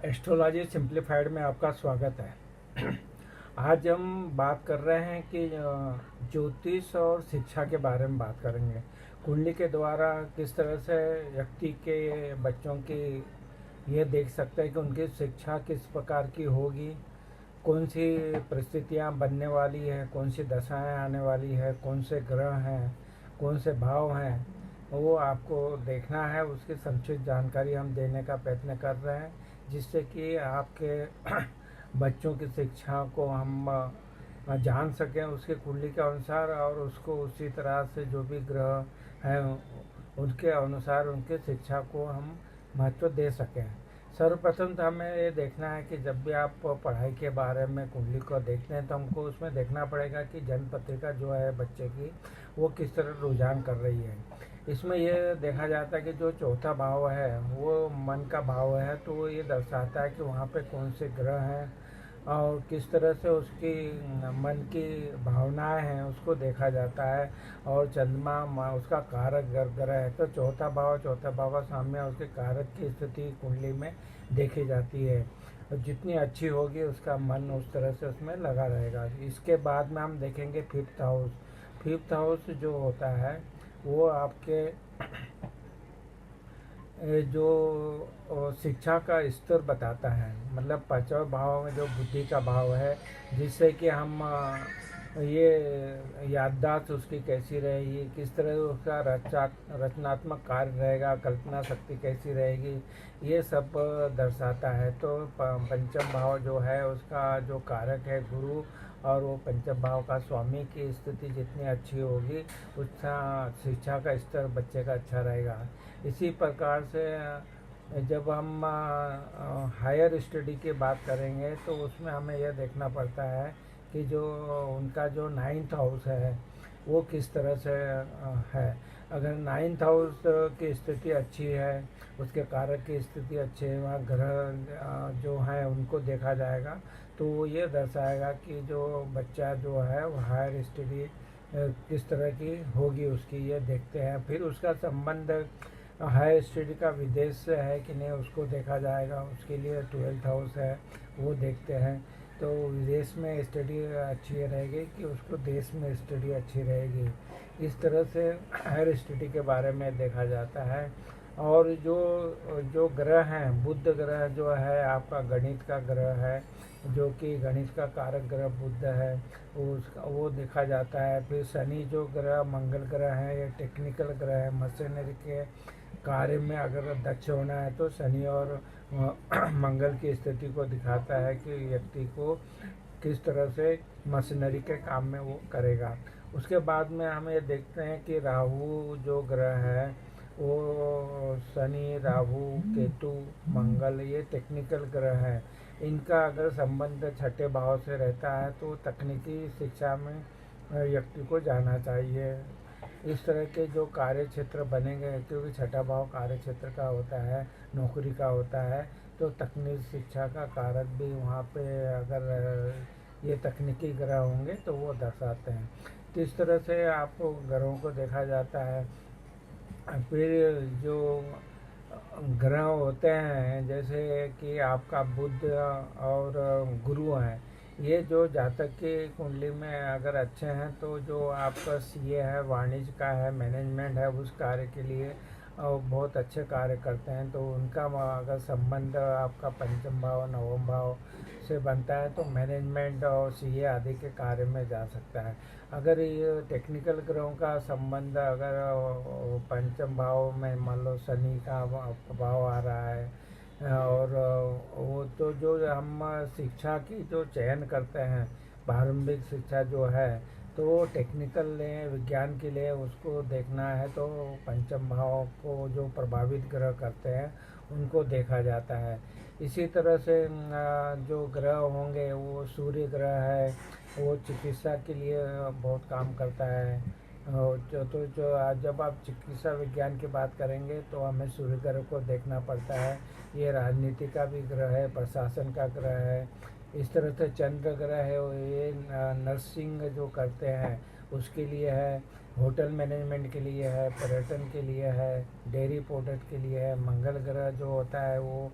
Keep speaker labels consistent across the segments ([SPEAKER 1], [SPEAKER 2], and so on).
[SPEAKER 1] Astrology simplified में आपका स्वागत है। आज हम बात कर रहे हैं कि ज्योतिष और शिक्षा के बारे में बात करेंगे। कुंडली के द्वारा किस तरह से व्यक्ति के बच्चों की ये देख सकते हैं कि उनकी शिक्षा किस प्रकार की होगी, कौन सी परिस्थितियाँ बनने वाली है, कौन सी दशाएं आने वाली है, कौन से ग्रह हैं, कौन से भाव हैं, वो आपको देखना है। उसकी संक्षिप्त जानकारी हम देने का प्रयत्न कर रहे हैं, जिससे कि आपके बच्चों की शिक्षा को हम जान सकें उसके कुंडली के अनुसार, और उसको उसी तरह से जो भी ग्रह हैं उनके अनुसार उनके शिक्षा को हम महत्व दे सकें। सर्वप्रथम तो हमें ये देखना है कि जब भी आप पढ़ाई के बारे में कुंडली को देखते हैं तो हमको उसमें देखना पड़ेगा कि जन्म पत्रिका जो है बच्चे की वो किस तरह रुझान कर रही है। इसमें यह देखा जाता है कि जो चौथा भाव है वो मन का भाव है, तो वो ये दर्शाता है कि वहाँ पे कौन से ग्रह हैं और किस तरह से उसकी मन की भावनाएं हैं उसको देखा जाता है। और चंद्रमा उसका कारक ग्रह है, तो चौथा भाव सामने उसके कारक की स्थिति कुंडली में देखी जाती है। तो जितनी अच्छी होगी उसका मन उस तरह से उसमें लगा रहेगा। इसके बाद में हम देखेंगे फिफ्थ हाउस। फिफ्थ हाउस जो होता है वो आपके जो शिक्षा का स्तर बताता है। मतलब पांचवें भाव में जो बुद्धि का भाव है, जिससे कि हम ये याददाश्त उसकी कैसी रहेगी, किस तरह उसका रचनात्मक कार्य रहेगा, कल्पना शक्ति कैसी रहेगी, ये सब दर्शाता है। तो पंचम भाव जो है उसका जो कारक है गुरु, और वो पंचम भाव का स्वामी की स्थिति जितनी अच्छी होगी उतना शिक्षा का स्तर बच्चे का अच्छा रहेगा। इसी प्रकार से जब हम हायर स्टडी की बात करेंगे तो उसमें हमें यह देखना पड़ता है कि जो उनका जो नाइन्थ हाउस है वो किस तरह से है। अगर नाइन्थ हाउस की स्थिति अच्छी है, उसके कारक की स्थिति अच्छी है, वहाँ ग्रह जो हैं उनको देखा जाएगा, तो वो ये दर्शाएगा कि जो बच्चा जो है वो हायर स्टडी किस तरह की होगी उसकी, ये देखते हैं। फिर उसका संबंध हायर स्टडी का विदेश से है कि नहीं उसको देखा जाएगा, उसके लिए ट्वेल्थ हाउस है वो देखते हैं। तो विदेश में स्टडी अच्छी रहेगी कि उसको देश में स्टडी अच्छी रहेगी, इस तरह से हायर स्टडी के बारे में देखा जाता है। और जो जो ग्रह हैं, बुध ग्रह जो है आपका गणित का ग्रह है, जो कि गणित का कारक ग्रह बुध है, वो देखा जाता है। फिर शनि जो ग्रह मंगल ग्रह है, ये टेक्निकल ग्रह है, मशीनरी के कार्य में अगर दक्ष होना है तो शनि और मंगल की स्थिति को दिखाता है कि व्यक्ति को किस तरह से मशीनरी के काम में वो करेगा। उसके बाद में हम ये देखते हैं कि राहु जो ग्रह है वो शनि, राहु, केतु, मंगल ये टेक्निकल ग्रह है। इनका अगर संबंध छठे भाव से रहता है तो तकनीकी शिक्षा में व्यक्ति को जाना चाहिए। इस तरह के जो कार्य क्षेत्र बनेंगे, क्योंकि छठा भाव कार्य क्षेत्र का होता है, नौकरी का होता है, तो तकनीक शिक्षा का कारक भी वहाँ पे अगर ये तकनीकी ग्रह होंगे तो वो दर्शाते हैं। तो इस तरह से आपको ग्रहों को देखा जाता है। फिर जो ग्रह होते हैं जैसे कि आपका बुध और गुरु हैं, ये जो जातक की कुंडली में अगर अच्छे हैं तो जो आपका सीए है, वाणिज्य का है, मैनेजमेंट है, उस कार्य के लिए और बहुत अच्छे कार्य करते हैं। तो उनका अगर संबंध आपका पंचम भाव नवम भाव से बनता है तो मैनेजमेंट और सीए आदि के कार्य में जा सकता है। अगर ये टेक्निकल ग्रहों का संबंध अगर पंचम भाव में मान लो शनि का भाव आ रहा है, और वो तो जो हम शिक्षा की जो चयन करते हैं, प्रारंभिक शिक्षा जो है, तो वो टेक्निकल लें, विज्ञान के लिए उसको देखना है तो पंचम भाव को जो प्रभावित ग्रह करते हैं उनको देखा जाता है। इसी तरह से जो ग्रह होंगे, वो सूर्य ग्रह है, वो चिकित्सा के लिए बहुत काम करता है। और जो आज जब आप चिकित्सा विज्ञान की बात करेंगे तो हमें सूर्य ग्रह को देखना पड़ता है। ये राजनीति का भी ग्रह है, प्रशासन का ग्रह है। इस तरह से चंद्र ग्रह है, ये नर्सिंग जो करते हैं उसके लिए है, होटल मैनेजमेंट के लिए है, पर्यटन के लिए है, डेयरी प्रोडक्ट के लिए है। मंगल ग्रह जो होता है वो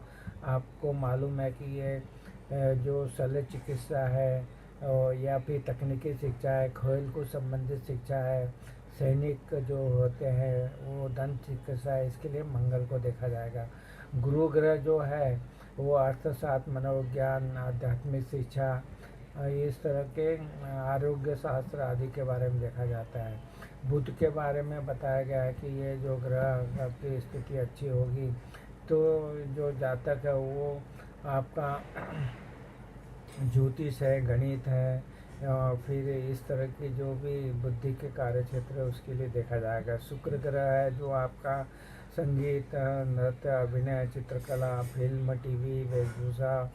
[SPEAKER 1] आपको मालूम है कि ये जो शल्य चिकित्सा है और या फिर तकनीकी शिक्षा है, खेल को संबंधित शिक्षा है, सैनिक जो होते हैं वो दंत चिकित्सा है, इसके लिए मंगल को देखा जाएगा। गुरु ग्रह जो है वो अर्थशास्त्र, मनोविज्ञान, आध्यात्मिक शिक्षा, इस तरह के आरोग्य शास्त्र आदि के बारे में देखा जाता है। बुध के बारे में बताया गया है कि ये जो ग्रह की स्थिति अच्छी होगी तो जो जातक है वो आपका ज्योतिष है, गणित है, और फिर इस तरह की जो भी बुद्धि के कार्य क्षेत्र है उसके लिए देखा जाएगा। शुक्र ग्रह है जो आपका संगीत, नृत्य, अभिनय, चित्रकला, फिल्म, टीवी, वेशभूषा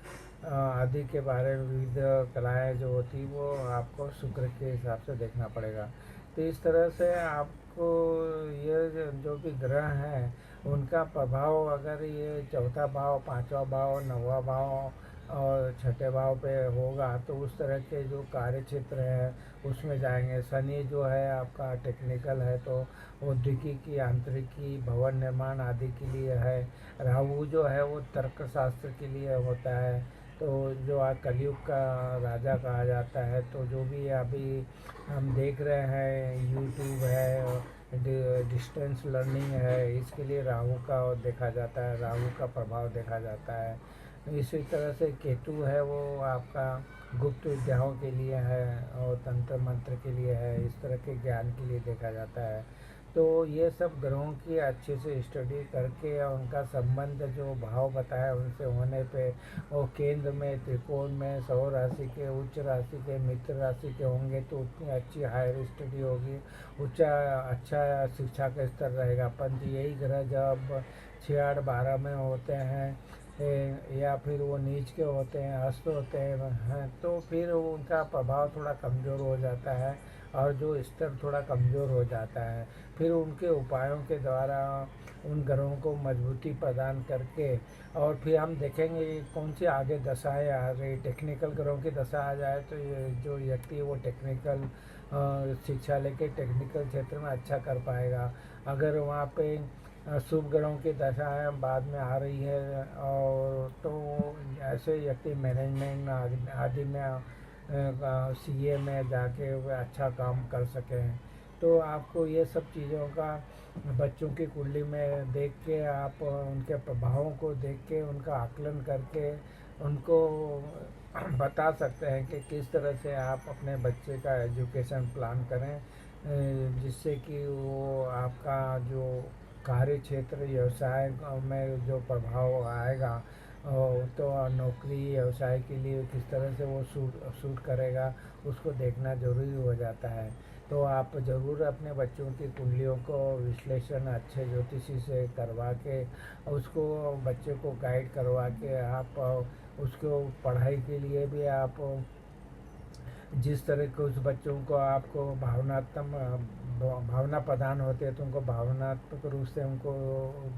[SPEAKER 1] आदि के बारे में विविध कलाएँ जो होती वो आपको शुक्र के हिसाब से देखना पड़ेगा। तो इस तरह से आपको ये जो भी ग्रह हैं उनका प्रभाव, अगर ये चौथा भाव, पांचवा भाव, नौवा भाव और छठे भाव पे होगा तो उस तरह के जो कार्य क्षेत्र है उसमें जाएंगे। शनि जो है आपका टेक्निकल है तो औद्योगिकी, यांत्रिकी, भवन निर्माण आदि के लिए है। राहु जो है वो तर्कशास्त्र के लिए होता है। तो जो आज कलयुग का राजा कहा जाता है, तो जो भी अभी हम देख रहे हैं, यूट्यूब है, डिस्टेंस लर्निंग है, इसके लिए राहु का देखा जाता है, राहु का प्रभाव देखा जाता है। इसी तरह से केतु है वो आपका गुप्त विद्याओं के लिए है और तंत्र मंत्र के लिए है, इस तरह के ज्ञान के लिए देखा जाता है। तो ये सब ग्रहों की अच्छे से स्टडी करके और उनका संबंध जो भाव बताया उनसे होने पे और केंद्र में, त्रिकोण में, सौ राशि के, उच्च राशि के, मित्र राशि के होंगे तो उतनी अच्छी हायर स्टडी होगी, अच्छा शिक्षा का स्तर रहेगा। परंतु यही ग्रह जब 6, 8, 12 में होते हैं या फिर वो नीच के होते हैं, अस्त होते हैं, तो फिर उनका प्रभाव थोड़ा कमज़ोर हो जाता है और जो स्तर थोड़ा कमज़ोर हो जाता है। फिर उनके उपायों के द्वारा उन ग्रहों को मजबूती प्रदान करके और फिर हम देखेंगे कौन सी आगे दशाएँ आ रही। टेक्निकल ग्रहों की दशा आ जाए तो ये जो व्यक्ति है वो टेक्निकल शिक्षा लेके टेक्निकल क्षेत्र में अच्छा कर पाएगा। अगर वहाँ पे शुभ ग्रहों की दशाएँ बाद में आ रही है और तो ऐसे व्यक्ति मैनेजमेंट आदि में सीए में जाके वे अच्छा काम कर सकें। तो आपको ये सब चीज़ों का बच्चों की कुंडली में देख के आप उनके प्रभावों को देख के उनका आकलन करके उनको बता सकते हैं कि किस तरह से आप अपने बच्चे का एजुकेशन प्लान करें जिससे कि वो आपका जो कार्य क्षेत्र, व्यवसाय में जो प्रभाव आएगा तो नौकरी, व्यवसाय के लिए किस तरह से वो सूट करेगा उसको देखना ज़रूरी हो जाता है। तो आप ज़रूर अपने बच्चों की कुंडलियों को विश्लेषण अच्छे ज्योतिषी से करवा के उसको बच्चे को गाइड करवा के आप उसको पढ़ाई के लिए भी आप जिस तरह के उस बच्चों को आपको भावना प्रदान होती है तो उनको भावनात्मक रूप से उनको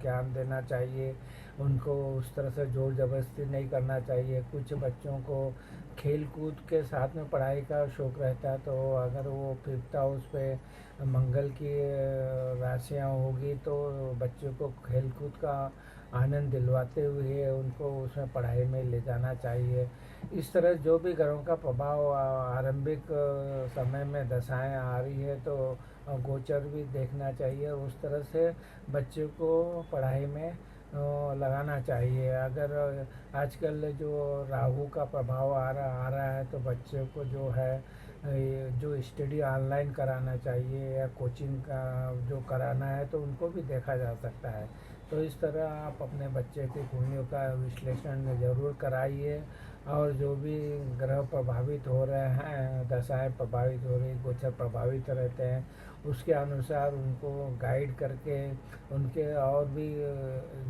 [SPEAKER 1] ज्ञान देना चाहिए। उनको उस तरह से जोर ज़बरदस्ती नहीं करना चाहिए। कुछ बच्चों को खेल कूद के साथ में पढ़ाई का शौक़ रहता है तो अगर वो 5th हाउस पे मंगल की राशियाँ होगी तो बच्चों को खेल कूद का आनंद दिलवाते हुए उनको उसमें पढ़ाई में ले जाना चाहिए। इस तरह जो भी ग्रहों का प्रभाव आरंभिक समय में दशाएं आ रही है तो गोचर भी देखना चाहिए। उस तरह से बच्चे को पढ़ाई में लगाना चाहिए। अगर आजकल जो राहु का प्रभाव आ रहा है तो बच्चे को जो है जो स्टडी ऑनलाइन कराना चाहिए या कोचिंग का जो कराना है तो उनको भी देखा जा सकता है। तो इस तरह आप अपने बच्चे की कुंडलियों का विश्लेषण ज़रूर कराइए और जो भी ग्रह प्रभावित हो रहे हैं, दशाएं प्रभावित हो रही, गोचर प्रभावित रहते हैं, उसके अनुसार उनको गाइड करके उनके और भी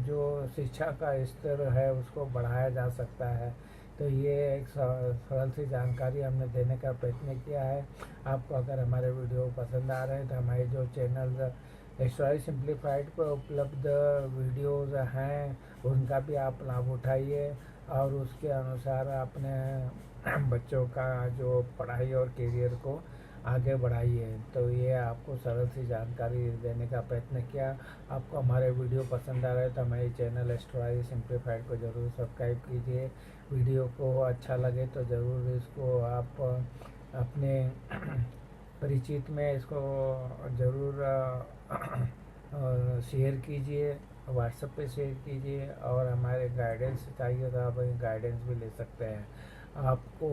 [SPEAKER 1] जो शिक्षा का स्तर है उसको बढ़ाया जा सकता है। तो ये एक सरल सी जानकारी हमने देने का प्रयत्न किया है। आपको अगर हमारे वीडियो पसंद आ रहे हैं तो हमारे जो चैनल एस्ट्रोलॉजी सिंप्लीफाइड पर उपलब्ध वीडियोज़ हैं उनका भी आप लाभ उठाइए और उसके अनुसार अपने बच्चों का जो पढ़ाई और करियर को आगे बढ़ाइए। तो ये आपको सरल सी जानकारी देने का प्रयत्न किया। आपको हमारे वीडियो पसंद आ रहे तो हमारे चैनल एस्ट्रोलॉजी सिंप्लीफाइड को ज़रूर सब्सक्राइब कीजिए। वीडियो को अच्छा लगे तो ज़रूर इसको आप अपने परिचित में इसको ज़रूर शेयर कीजिए, व्हाट्सएप पे शेयर कीजिए। और हमारे गाइडेंस चाहिए तो आप गाइडेंस भी ले सकते हैं। आपको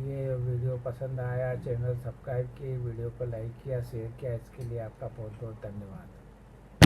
[SPEAKER 1] ये वीडियो पसंद आया, चैनल सब्सक्राइब किए, वीडियो को लाइक किया, शेयर किया, इसके लिए आपका बहुत बहुत धन्यवाद।